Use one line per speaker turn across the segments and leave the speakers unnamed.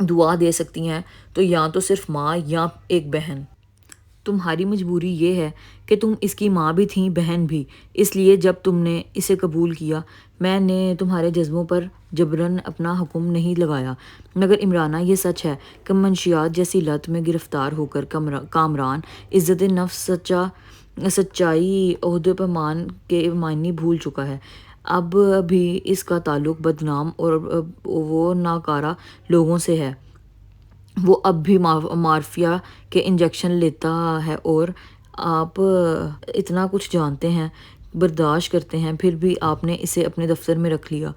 دعا دے سکتی ہیں تو یا تو صرف ماں یا ایک بہن۔ تمہاری مجبوری یہ ہے کہ تم اس کی ماں بھی تھیں بہن بھی، اس لیے جب تم نے اسے قبول کیا میں نے تمہارے جذبوں پر جبراً اپنا حکم نہیں لگایا، مگر عمرانہ یہ سچ ہے کہ منشیات جیسی لت میں گرفتار ہو کر کامران عزت نفس سچائی عہدے پیمان کے معنی بھول چکا ہے۔ اب بھی اس کا تعلق بدنام اور وہ ناکارہ لوگوں سے ہے۔ وہ اب بھی مارفیا کے انجیکشن لیتا ہے اور آپ اتنا کچھ جانتے ہیں، برداشت کرتے ہیں، پھر بھی آپ نے اسے اپنے دفتر میں رکھ لیا،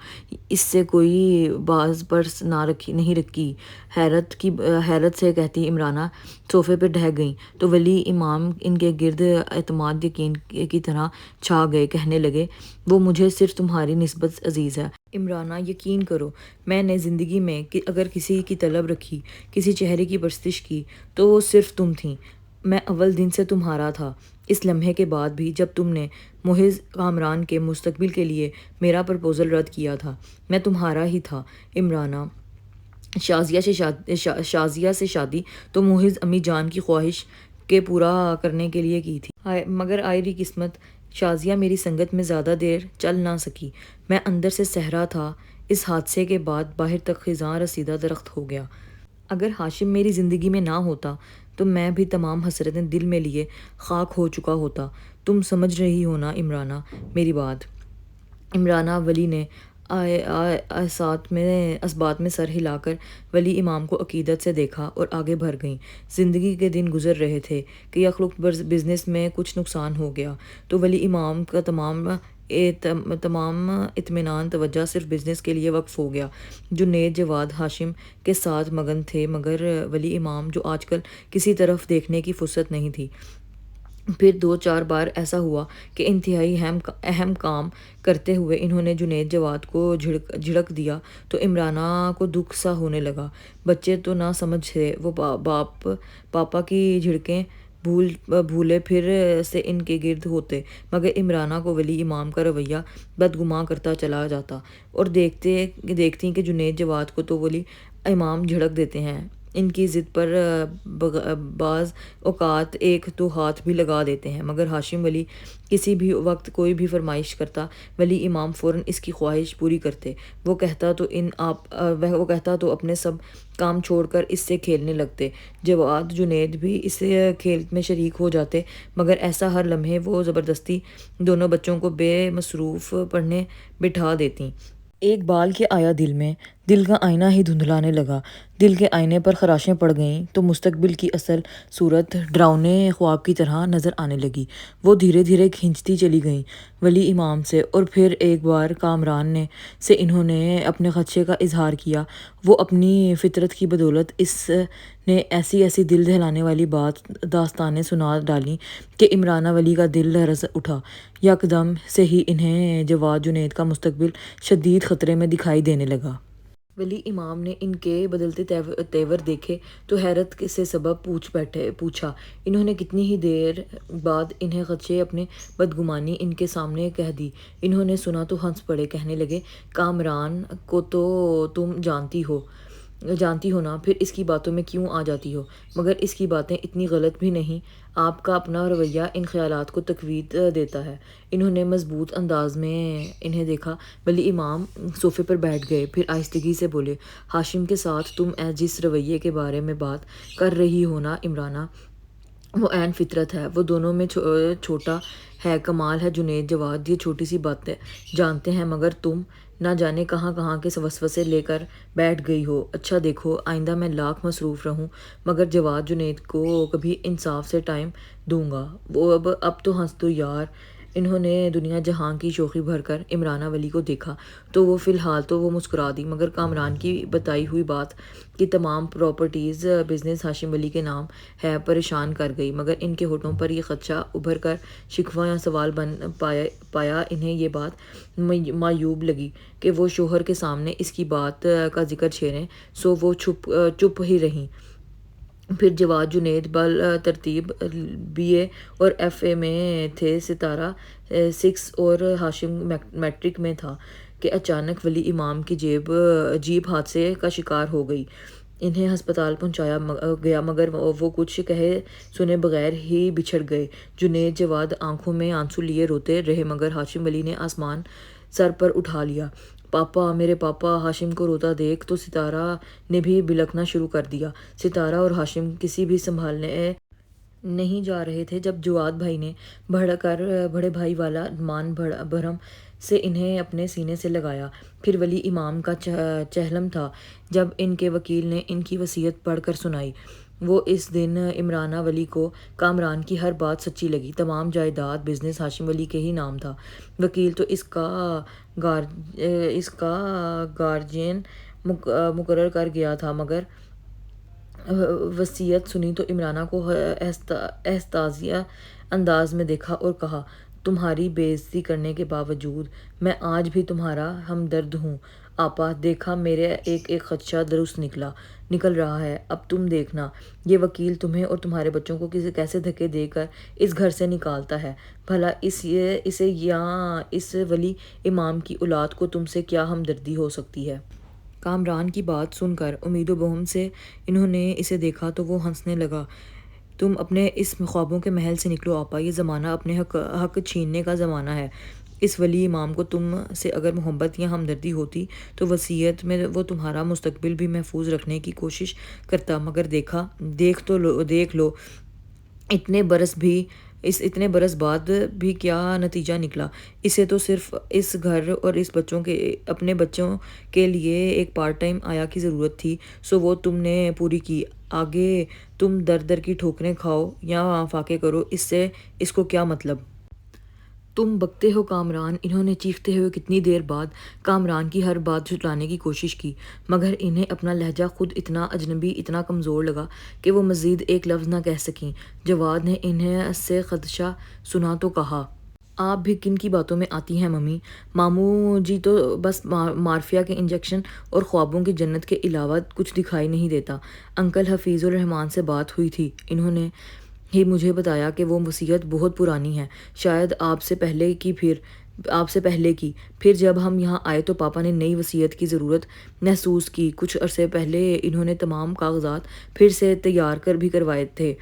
اس سے کوئی باز پرس نہیں رکھی۔ حیرت سے کہتی عمرانہ صوفے پہ ڈھہ گئیں تو ولی امام ان کے گرد اعتماد یقین کی طرح چھا گئے، کہنے لگے وہ مجھے صرف تمہاری نسبت عزیز ہے۔ عمرانہ یقین کرو میں نے زندگی میں اگر کسی کی طلب رکھی، کسی چہرے کی پرستش کی تو وہ صرف تم تھیں۔ میں اول دن سے تمہارا تھا، اس لمحے کے بعد بھی جب تم نے محض کامران کے مستقبل کے لیے میرا پرپوزل رد کیا تھا میں تمہارا ہی تھا۔ عمرانہ شازیہ سے شادی تو محض امی جان کی خواہش کے پورا کرنے کے لیے کی تھی، مگر آئری قسمت شازیہ میری سنگت میں زیادہ دیر چل نہ سکی۔ میں اندر سے صحرا تھا، اس حادثے کے بعد باہر تک خزاں رسیدہ درخت ہو گیا۔ اگر ہاشم میری زندگی میں نہ ہوتا تو میں بھی تمام حسرتیں دل میں لیے خاک ہو چکا ہوتا۔ تم سمجھ رہی ہو نا عمرانہ میری بات؟ عمرانہ ولی نے اسبات میں سر ہلا کر ولی امام کو عقیدت سے دیکھا اور آگے بڑھ گئیں۔ زندگی کے دن گزر رہے تھے کہ یخلق بزنس میں کچھ نقصان ہو گیا تو ولی امام کا تمام اطمینان توجہ صرف بزنس کے لیے وقف ہو گیا۔ جنید جواد ہاشم کے ساتھ مگن تھے، مگر ولی امام جو آج کل کسی طرف دیکھنے کی فرصت نہیں تھی۔ پھر 2-4 بار ایسا ہوا کہ انتہائی اہم کام کرتے ہوئے انہوں نے جنید جواد کو جھڑک دیا تو عمرانہ کو دکھ سا ہونے لگا۔ بچے تو نہ سمجھ تھے، وہ پاپا کی جھڑکیں بھولے پھر سے ان کے گرد ہوتے، مگر عمرانہ کو ولی امام کا رویہ بدگماں کرتا چلا جاتا اور دیکھتی کہ جنید جواد کو تو ولی امام جھڑک دیتے ہیں، ان کی ضد پر بعض اوقات ایک دو ہاتھ بھی لگا دیتے ہیں، مگر ہاشم ولی کسی بھی وقت کوئی بھی فرمائش کرتا ولی امام فوراً اس کی خواہش پوری کرتے۔ وہ کہتا تو اپنے سب کام چھوڑ کر اس سے کھیلنے لگتے۔ جواد جنید بھی اس کھیل میں شریک ہو جاتے، مگر ایسا ہر لمحے وہ زبردستی دونوں بچوں کو بے مصروف پڑھنے بٹھا دیتی۔ ایک بال کے آیا دل میں، دل کا آئینہ ہی دھندلانے لگا، دل کے آئینے پر خراشیں پڑ گئیں تو مستقبل کی اصل صورت ڈراؤنے خواب کی طرح نظر آنے لگی۔ وہ دھیرے دھیرے کھنچتی چلی گئیں ولی امام سے، اور پھر ایک بار کامران سے انہوں نے اپنے خدشے کا اظہار کیا۔ وہ اپنی فطرت کی بدولت اس نے ایسی دل دہلانے والی داستانیں سنا ڈالیں کہ عمرانہ ولی کا دل لرز اٹھا۔ یکدم سے ہی انہیں جواد جنید کا مستقبل شدید خطرے میں دکھائی دینے لگا۔ ولی امام نے ان کے بدلتے تیور دیکھے تو حیرت سے سبب پوچھا۔ انہوں نے کتنی ہی دیر بعد انہیں خدشے اپنی بدگمانی ان کے سامنے کہہ دی۔ انہوں نے سنا تو ہنس پڑے، کہنے لگے کامران کو تو تم جانتی ہو نا، پھر اس کی باتوں میں کیوں آ جاتی ہو؟ مگر اس کی باتیں اتنی غلط بھی نہیں، آپ کا اپنا رویہ ان خیالات کو تقویت دیتا ہے۔ انہوں نے مضبوط انداز میں انہیں دیکھا۔ ولی امام صوفے پر بیٹھ گئے، پھر آہستگی سے بولے، ہاشم کے ساتھ تم جس رویے کے بارے میں بات کر رہی ہو نا عمرانہ، وہ عین فطرت ہے، وہ دونوں میں چھوٹا ہے۔ کمال ہے جنید جواد یہ چھوٹی سی باتیں جانتے ہیں، مگر تم نہ جانے کہاں کے وسوسے لے کر بیٹھ گئی ہو۔ اچھا دیکھو آئندہ میں لاکھ مصروف رہوں مگر جواد جنید کو کبھی انصاف سے ٹائم دوں گا۔ وہ اب تو ہنس دو یار۔ انہوں نے دنیا جہاں کی شوخی بھر کر عمرانہ ولی کو دیکھا تو وہ فی الحال تو وہ مسکرا دی، مگر کامران کی بتائی ہوئی بات کی تمام پراپرٹیز بزنس ہاشم ولی کے نام ہے پریشان کر گئی، مگر ان کے ہونٹوں پر یہ خدشہ ابھر کر شکوہ یا سوال بن پایا۔ انہیں یہ بات معیوب لگی کہ وہ شوہر کے سامنے اس کی بات کا ذکر چھیڑیں، سو وہ چپ ہی رہیں۔ پھر جواد جنید ترتیب BA اور FA میں تھے، ستارہ 6 اور ہاشم میٹرک میں تھا کہ اچانک ولی امام کی جیپ حادثے کا شکار ہو گئی۔ انہیں ہسپتال پہنچایا گیا مگر وہ کچھ کہے سنے بغیر ہی بچھڑ گئے۔ جنید جواد آنکھوں میں آنسو لیے روتے رہے مگر ہاشم علی نے آسمان سر پر اٹھا لیا۔ پاپا، میرے پاپا! ہاشم کو روتا دیکھ تو ستارہ نے بھی بلکنا شروع کر دیا۔ ستارہ اور ہاشم کسی بھی سنبھالنے نہیں جا رہے تھے جب جواد بھائی نے بڑھ کر بڑے بھائی والا مان بھرم سے انہیں اپنے سینے سے لگایا۔ پھر ولی امام کا چہلم تھا جب ان کے وکیل نے ان کی وصیت پڑھ کر سنائی۔ وہ اس دن عمرانہ ولی کو کامران کی ہر بات سچی لگی۔ تمام جائیداد بزنس ہاشم ولی کے ہی نام تھا۔ وکیل تو اس کا گارجین مقرر کر گیا تھا مگر وصیت سنی تو عمرانہ کو احتجاجی انداز میں دیکھا اور کہا، تمہاری بے عزتی کرنے کے باوجود میں آج بھی تمہارا ہمدرد ہوں آپا۔ دیکھا میرا ایک ایک خدشہ درست نکل رہا ہے۔ اب تم دیکھنا یہ وکیل تمہیں اور تمہارے بچوں کو کیسے دھکے دے کر اس گھر سے نکالتا ہے۔ بھلا اسے یا اس ولی امام کی اولاد کو تم سے کیا ہمدردی ہو سکتی ہے؟ کامران کی بات سن کر امید و بہم سے انہوں نے اسے دیکھا تو وہ ہنسنے لگا۔ تم اپنے اس خوابوں کے محل سے نکلو آپا، یہ زمانہ اپنے حق چھیننے کا زمانہ ہے۔ اس ولی امام کو تم سے اگر محبت یا ہمدردی ہوتی تو وصیت میں وہ تمہارا مستقبل بھی محفوظ رکھنے کی کوشش کرتا مگر دیکھ لو اتنے برس بعد بھی کیا نتیجہ نکلا۔ اسے تو صرف اس گھر اور اپنے بچوں کے لیے ایک پارٹ ٹائم آیا کی ضرورت تھی سو وہ تم نے پوری کی۔ آگے تم در کی ٹھوکریں کھاؤ یا فاقے کرو، اس کو کیا مطلب؟ تم بکتے ہو کامران! انہوں نے چیختے ہوئے کتنی دیر بعد کامران کی ہر بات جھٹلانے کی کوشش کی مگر انہیں اپنا لہجہ خود اتنا اجنبی، اتنا کمزور لگا کہ وہ مزید ایک لفظ نہ کہہ سکیں۔ جواد نے انہیں سے خدشہ سنا تو کہا، آپ بھی کن کی باتوں میں آتی ہیں ممی؟ ماموں جی تو بس مارفیا کے انجیکشن اور خوابوں کی جنت کے علاوہ کچھ دکھائی نہیں دیتا۔ انکل حفیظ الرحمان سے بات ہوئی تھی، انہوں نے ہی مجھے بتایا کہ وہ وصیت بہت پرانی ہے، شاید آپ سے پہلے کی۔ پھر جب ہم یہاں آئے تو پاپا نے نئی وصیت کی ضرورت محسوس کی۔ کچھ عرصے پہلے انہوں نے تمام کاغذات پھر سے تیار بھی کروائے تھے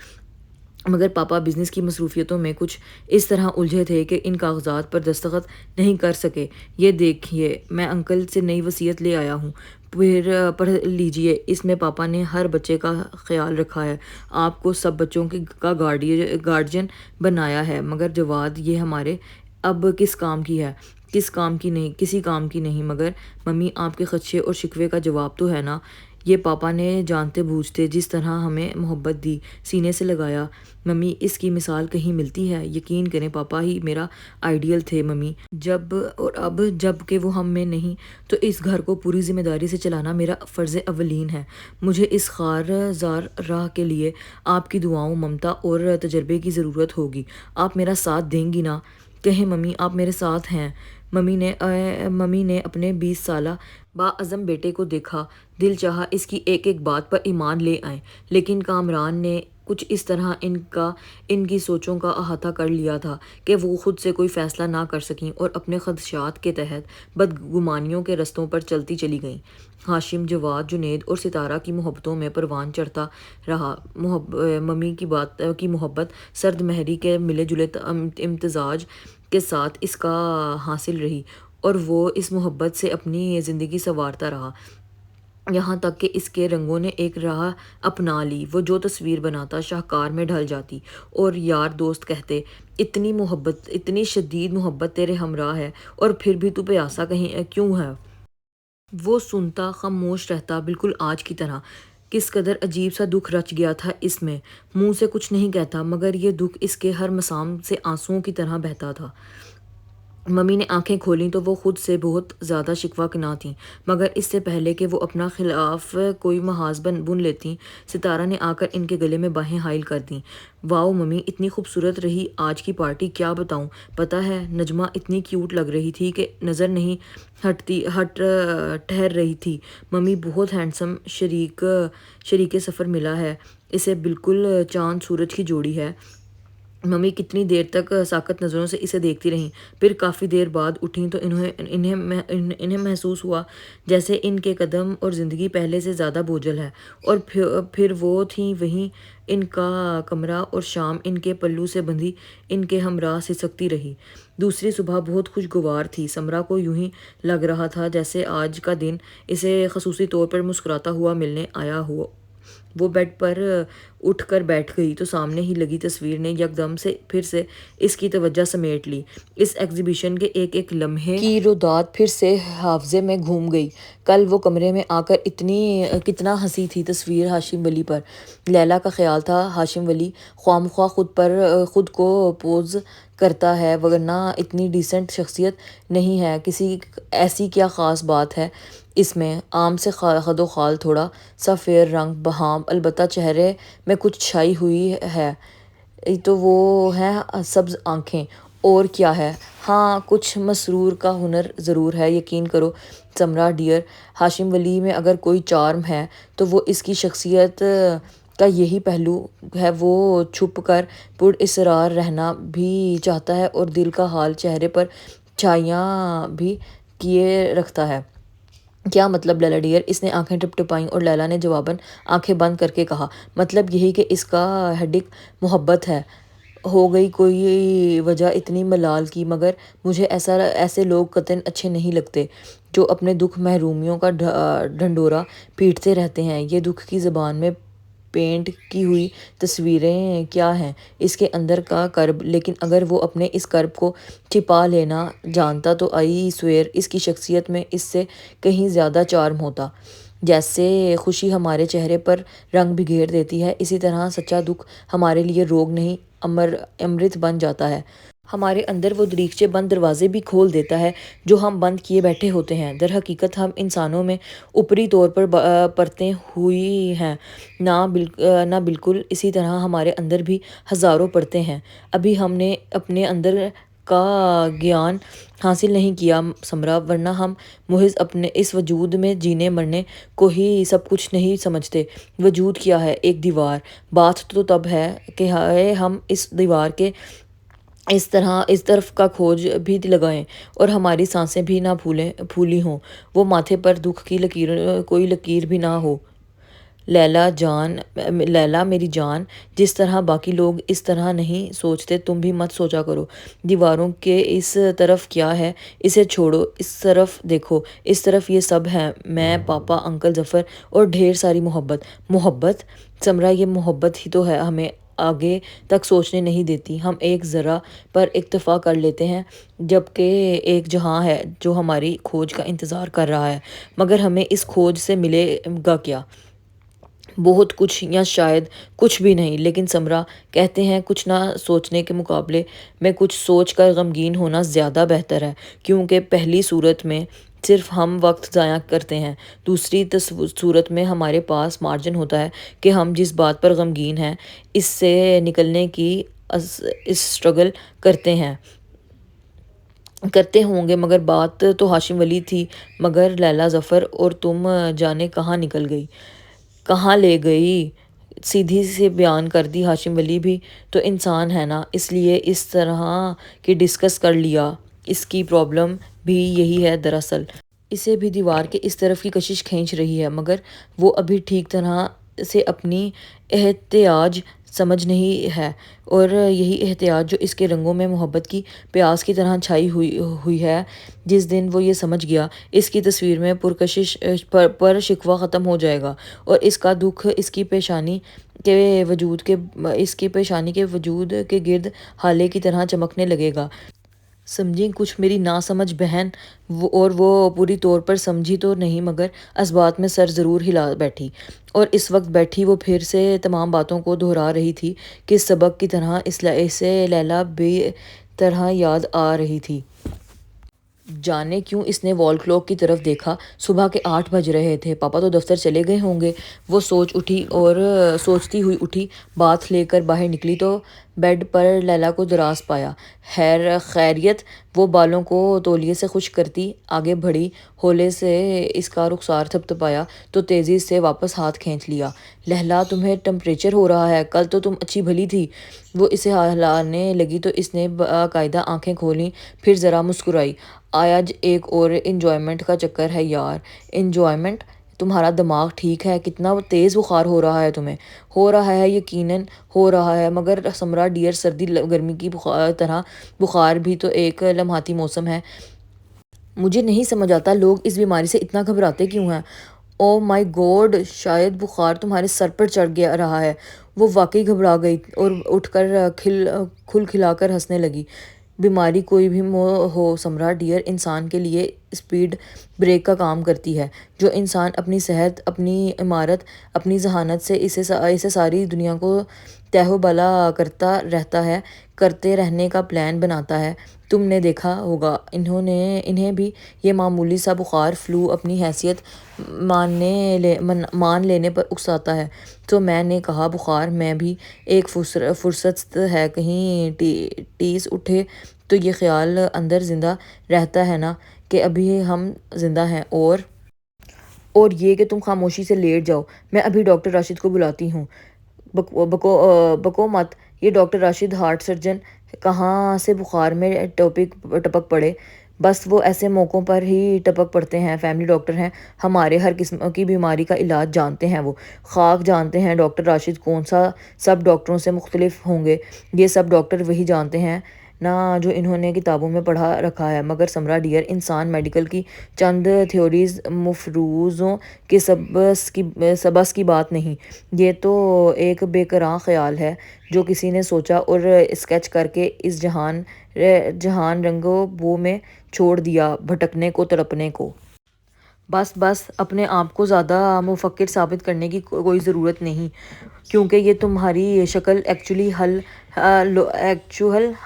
مگر پاپا بزنس کی مصروفیتوں میں کچھ اس طرح الجھے تھے کہ ان کاغذات پر دستخط نہیں کر سکے۔ یہ دیکھیے میں انکل سے نئی وصیت لے آیا ہوں، پھر پڑھ لیجئے۔ اس میں پاپا نے ہر بچے کا خیال رکھا ہے، آپ کو سب بچوں کا گارجین بنایا ہے مگر جواد یہ ہمارے اب کس کام کی ہے؟ کسی کام کی نہیں مگر ممی آپ کے خدشے اور شکوے کا جواب تو ہے نا۔ یہ پاپا نے جانتے بوجھتے جس طرح ہمیں محبت دی، سینے سے لگایا، ممی اس کی مثال کہیں ملتی ہے؟ یقین کریں پاپا ہی میرا آئیڈیل تھے ممی، اب جب کہ وہ ہم میں نہیں تو اس گھر کو پوری ذمہ داری سے چلانا میرا فرض اولین ہے۔ مجھے اس خار زار راہ کے لیے آپ کی دعاؤں، ممتا اور تجربے کی ضرورت ہوگی۔ آپ میرا ساتھ دیں گی نا؟ کہیں ممی آپ میرے ساتھ ہیں۔ ممی نے اپنے 20 سالہ باعزم بیٹے کو دیکھا، دل چاہا اس کی ایک ایک بات پر ایمان لے آئیں لیکن کامران نے کچھ اس طرح ان کی سوچوں کا احاطہ کر لیا تھا کہ وہ خود سے کوئی فیصلہ نہ کر سکیں اور اپنے خدشات کے تحت بدگمانیوں کے رستوں پر چلتی چلی گئیں۔ ہاشم، جواد، جنید اور ستارہ کی محبتوں میں پروان چڑھتا رہا۔ ممی کی محبت سرد مہری کے ملے جلے امتزاج کے ساتھ اس کا حاصل رہی اور وہ اس محبت سے اپنی زندگی سنوارتا رہا یہاں تک کہ اس کے رنگوں نے ایک راہ اپنا لی۔ وہ جو تصویر بناتا شاہکار میں ڈھل جاتی اور یار دوست کہتے، اتنی شدید محبت تیرے ہمراہ ہے اور پھر بھی تو پیاسا کیوں ہے؟ وہ سنتا خاموش رہتا بالکل آج کی طرح۔ کس قدر عجیب سا دکھ رچ گیا تھا اس میں، منہ سے کچھ نہیں کہتا مگر یہ دکھ اس کے ہر مسام سے آنسوؤں کی طرح بہتا تھا۔ ممی نے آنکھیں کھولیں تو وہ خود سے بہت زیادہ شکوہ کناں تھیں مگر اس سے پہلے کہ وہ اپنا خلاف کوئی محاذ بن لیتیں ستارہ نے آ کر ان کے گلے میں باہیں حائل کر دیں۔ واؤ ممی اتنی خوبصورت رہی آج کی پارٹی، کیا بتاؤں؟ پتہ ہے نجمہ اتنی کیوٹ لگ رہی تھی کہ نظر نہیں ٹھہر رہی تھی۔ ممی بہت ہینڈسم شریک سفر ملا ہے اسے، بالکل چاند سورج کی جوڑی ہے۔ ممی کتنی دیر تک ساکت نظروں سے اسے دیکھتی رہیں، پھر کافی دیر بعد اٹھیں تو انہیں محسوس ہوا جیسے ان کے قدم اور زندگی پہلے سے زیادہ بوجھل ہے، اور پھر وہ تھیں وہیں، ان کا کمرہ، اور شام ان کے پلو سے بندھی ان کے ہمراہ سسکتی رہی۔ دوسری صبح بہت خوشگوار تھی۔ سمرا کو یوں ہی لگ رہا تھا جیسے آج کا دن اسے خصوصی طور پر مسکراتا ہوا ملنے آیا ہو۔ وہ بیڈ پر اٹھ کر بیٹھ گئی تو سامنے ہی لگی تصویر نے یکدم سے پھر سے اس کی توجہ سمیٹ لی۔ اس ایگزیبیشن کے ایک ایک لمحے کی روداد پھر سے حافظے میں گھوم گئی۔ کل وہ کمرے میں آ کر کتنا ہنسی تھی تصویر ہاشم ولی پر۔ لیلا کا خیال تھا ہاشم ولی خواہ خود کو پوز کرتا ہے، ورنہ اتنی ڈیسنٹ شخصیت نہیں ہے، ایسی کیا خاص بات ہے اس میں؟ عام سے خد و خال، تھوڑا سا فیئر رنگ بہام، البتہ چہرے میں کچھ چھائی ہوئی ہے تو وہ ہیں سبز آنکھیں، اور کیا ہے؟ ہاں، کچھ مسرور کا ہنر ضرور ہے۔ یقین کرو سمرا ڈیئر، ہاشم ولی میں اگر کوئی چارم ہے تو وہ اس کی شخصیت کا یہی پہلو ہے، وہ چھپ کر پر اسرار رہنا بھی چاہتا ہے اور دل کا حال چہرے پر چھایاں بھی کیے رکھتا ہے۔ کیا مطلب لیلا ڈیئر؟ اس نے آنکھیں ٹپٹپائیں اور لیلا نے جواباً آنکھیں بند کر کے کہا، مطلب یہی کہ اس کا ہیڈک محبت ہے۔ ہو گئی کوئی وجہ اتنی ملال کی، مگر مجھے ایسے لوگ قطعاً اچھے نہیں لگتے جو اپنے دکھ محرومیوں کا ڈھنڈورا پیٹتے رہتے ہیں۔ یہ دکھ کی زبان میں پینٹ کی ہوئی تصویریں کیا ہیں؟ اس کے اندر کا کرب، لیکن اگر وہ اپنے اس کرب کو چھپا لینا جانتا تو آئی سویر اس کی شخصیت میں اس سے کہیں زیادہ چارم ہوتا۔ جیسے خوشی ہمارے چہرے پر رنگ بکھیر دیتی ہے، اسی طرح سچا دکھ ہمارے لیے روگ نہیں، امرت بن جاتا ہے۔ ہمارے اندر وہ دریچے بند دروازے بھی کھول دیتا ہے جو ہم بند کیے بیٹھے ہوتے ہیں۔ در حقیقت ہم انسانوں میں اوپری طور پر پرتیں ہوئی ہیں، نہ بالکل اسی طرح ہمارے اندر بھی ہزاروں پرتیں ہیں۔ ابھی ہم نے اپنے اندر کا گیان حاصل نہیں کیا سمرا، ورنہ ہم محض اپنے اس وجود میں جینے مرنے کو ہی سب کچھ نہیں سمجھتے۔ وجود کیا ہے؟ ایک دیوار۔ بات تو تب ہے کہ ہم اس دیوار کے اس طرف کا کھوج بھی لگائیں اور ہماری سانسیں بھی نہ پھولی ہوں، وہ ماتھے پر دکھ کی کوئی لکیر بھی نہ ہو۔ لیلا میری جان، جس طرح باقی لوگ اس طرح نہیں سوچتے تم بھی مت سوچا کرو۔ دیواروں کے اس طرف کیا ہے؟ اسے چھوڑو، اس طرف دیکھو۔ اس طرف یہ سب ہے، میں، پاپا، انکل ظفر اور ڈھیر ساری محبت۔ محبت؟ سمرا، یہ محبت ہی تو ہے ہمیں آگے تک سوچنے نہیں دیتی۔ ہم ایک ذرہ پر اکتفا کر لیتے ہیں، جبکہ ایک جہاں ہے جو ہماری کھوج کا انتظار کر رہا ہے، مگر ہمیں اس کھوج سے ملے گا کیا؟ بہت کچھ، یا شاید کچھ بھی نہیں۔ لیکن سمرا، کہتے ہیں کچھ نہ سوچنے کے مقابلے میں کچھ سوچ کر غمگین ہونا زیادہ بہتر ہے، کیونکہ پہلی صورت میں صرف ہم وقت ضائع کرتے ہیں، دوسری صورت میں ہمارے پاس مارجن ہوتا ہے کہ ہم جس بات پر غمگین ہیں اس سے نکلنے کی اسٹرگل کرتے ہوں گے۔ مگر بات تو ہاشم ولی تھی، مگر لیلا ظفر اور تم جانے کہاں نکل گئی، کہاں لے گئی؟ سیدھی سی بیان کر دی، ہاشم ولی بھی تو انسان ہے نا، اس لیے اس طرح کی ڈسکس کر لیا۔ اس کی پرابلم بھی یہی ہے دراصل۔ اسے بھی دیوار کے اس طرف کی کشش کھینچ رہی ہے، مگر وہ ابھی ٹھیک طرح سے اپنی احتیاج سمجھ نہیں ہے، اور یہی احتیاج جو اس کے رنگوں میں محبت کی پیاس کی طرح چھائی ہوئی ہے۔ جس دن وہ یہ سمجھ گیا، اس کی تصویر میں پر شکوہ ختم ہو جائے گا، اور اس کا دکھ اس کی پیشانی کے وجود کے گرد ہالے کی طرح چمکنے لگے گا۔ سمجھی کچھ میری ناسمجھ بہن؟ اور وہ پوری طور پر سمجھی تو نہیں، مگر اسبات میں سر ضرور ہلا بیٹھی، اور اس وقت بیٹھی وہ پھر سے تمام باتوں کو دہرا رہی تھی کہ سبق کی طرح اسے لیلا بے طرح یاد آ رہی تھی۔ جانے کیوں اس نے وال کلاک کی طرف دیکھا۔ صبح کے 8 بج رہے تھے، پاپا تو دفتر چلے گئے ہوں گے۔ وہ سوچتی ہوئی اٹھی، باتھ لے کر باہر نکلی تو بیڈ پر لیلا کو دراز پایا۔ خیریت؟ وہ بالوں کو تولیے سے خشک کرتی آگے بڑھی، ہولے سے اس کا رخسار تھپتھپایا تو تیزی سے واپس ہاتھ کھینچ لیا۔ لیلا، تمہیں ٹمپریچر ہو رہا ہے، کل تو تم اچھی بھلی تھی۔ وہ اسے ہلانے لگی تو اس نے باقاعدہ آنکھیں کھولیں، پھر ذرا مسکرائی۔ آج ایک اور انجوائمنٹ کا چکر ہے یار۔ انجوائمنٹ؟ تمہارا دماغ ٹھیک ہے؟ کتنا تیز بخار ہو رہا ہے تمہیں؟ ہو رہا ہے، یقیناً ہو رہا ہے، مگر سمرا ڈیئر، سردی گرمی کی طرح بخار بھی تو ایک لمحاتی موسم ہے۔ مجھے نہیں سمجھ آتا لوگ اس بیماری سے اتنا گھبراتے کیوں ہیں۔ او مائی گاڈ، شاید بخار تمہارے سر پر چڑھ گیا رہا ہے۔ وہ واقعی گھبرا گئی اور اٹھ کر کھلا کر ہنسنے لگی۔ بیماری کوئی بھی ہو سمرا ڈیئر، انسان کے لیے اسپیڈ بریک کا کام کرتی ہے۔ جو انسان اپنی صحت، اپنی عمارت، اپنی ذہانت سے اسے ساری دنیا کو تہ و بالا کرتے رہنے کا پلان بناتا ہے۔ تم نے دیکھا ہوگا انہیں بھی یہ معمولی سا بخار فلو اپنی حیثیت مان لینے پر اکساتا ہے۔ تو میں نے کہا بخار میں بھی ایک فرصت ہے، کہیں ٹیس اٹھے تو یہ خیال اندر زندہ رہتا ہے نا کہ ابھی ہم زندہ ہیں، اور یہ کہ تم خاموشی سے لیٹ جاؤ، میں ابھی ڈاکٹر راشد کو بلاتی ہوں۔ بکو مت، یہ ڈاکٹر راشد ہارٹ سرجن کہاں سے بخار میں ٹپک پڑے۔ بس وہ ایسے موقعوں پر ہی ٹپک پڑتے ہیں، فیملی ڈاکٹر ہیں ہمارے، ہر قسم کی بیماری کا علاج جانتے ہیں وہ۔ خاک جانتے ہیں ڈاکٹر راشد کون سا سب ڈاکٹروں سے مختلف ہوں گے، یہ سب ڈاکٹر وہی جانتے ہیں نا جو انہوں نے کتابوں میں پڑھا رکھا ہے۔ مگر سمرا ڈیئر، انسان میڈیکل کی چند تھیوریز مفروضوں کے سبس کی بات نہیں، یہ تو ایک بے قرار خیال ہے جو کسی نے سوچا اور اسکیچ کر کے اس جہان رنگ و بو میں چھوڑ دیا، بھٹکنے کو، تڑپنے کو۔ بس اپنے آپ کو زیادہ مفکر ثابت کرنے کی کوئی ضرورت نہیں، کیونکہ یہ تمہاری شکل ایکچوئل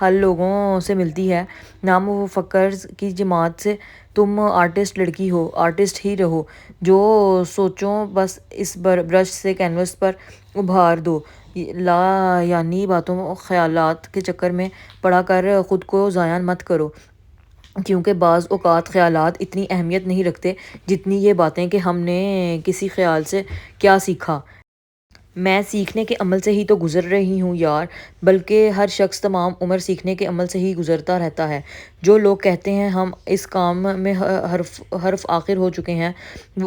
حل لوگوں سے ملتی ہے، نامفکرز کی جماعت سے۔ تم آرٹسٹ لڑکی ہو، آرٹسٹ ہی رہو، جو سوچو بس اس برش سے کینوس پر ابھار دو۔ لا یعنی باتوں خیالات کے چکر میں پڑا کر خود کو ضائع مت کرو، کیونکہ بعض اوقات خیالات اتنی اہمیت نہیں رکھتے جتنی یہ باتیں کہ ہم نے کسی خیال سے کیا سیکھا۔ میں سیکھنے کے عمل سے ہی تو گزر رہی ہوں یار، بلکہ ہر شخص تمام عمر سیکھنے کے عمل سے ہی گزرتا رہتا ہے۔ جو لوگ کہتے ہیں ہم اس کام میں حرف آخر ہو چکے ہیں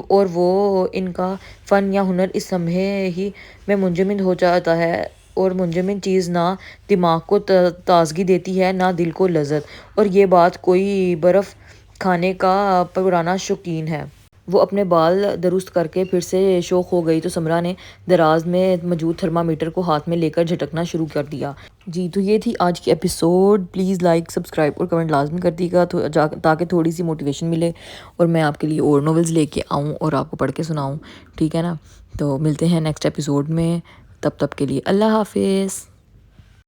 اور وہ ان کا فن یا ہنر اس لمحے ہی میں منجمد ہو جاتا ہے، اور منجمد چیز نہ دماغ کو تازگی دیتی ہے نہ دل کو لذت، اور یہ بات کوئی برف کھانے کا پرانا شوقین ہے۔ وہ اپنے بال درست کر کے پھر سے شوق ہو گئی تو سمرا نے دراز میں موجود تھرمامیٹر کو ہاتھ میں لے کر جھٹکنا شروع کر دیا۔ جی تو یہ تھی آج کی ایپیسوڈ۔ پلیز لائک، سبسکرائب اور کمنٹ لازمی کر دیے گا تاکہ تھوڑی سی موٹیویشن ملے اور میں آپ کے لیے اور ناولز لے کے آؤں اور آپ کو پڑھ کے سناؤں، ٹھیک ہے نا؟ تو ملتے ہیں نیکسٹ ایپیسوڈ میں، تب کے لیے اللہ حافظ۔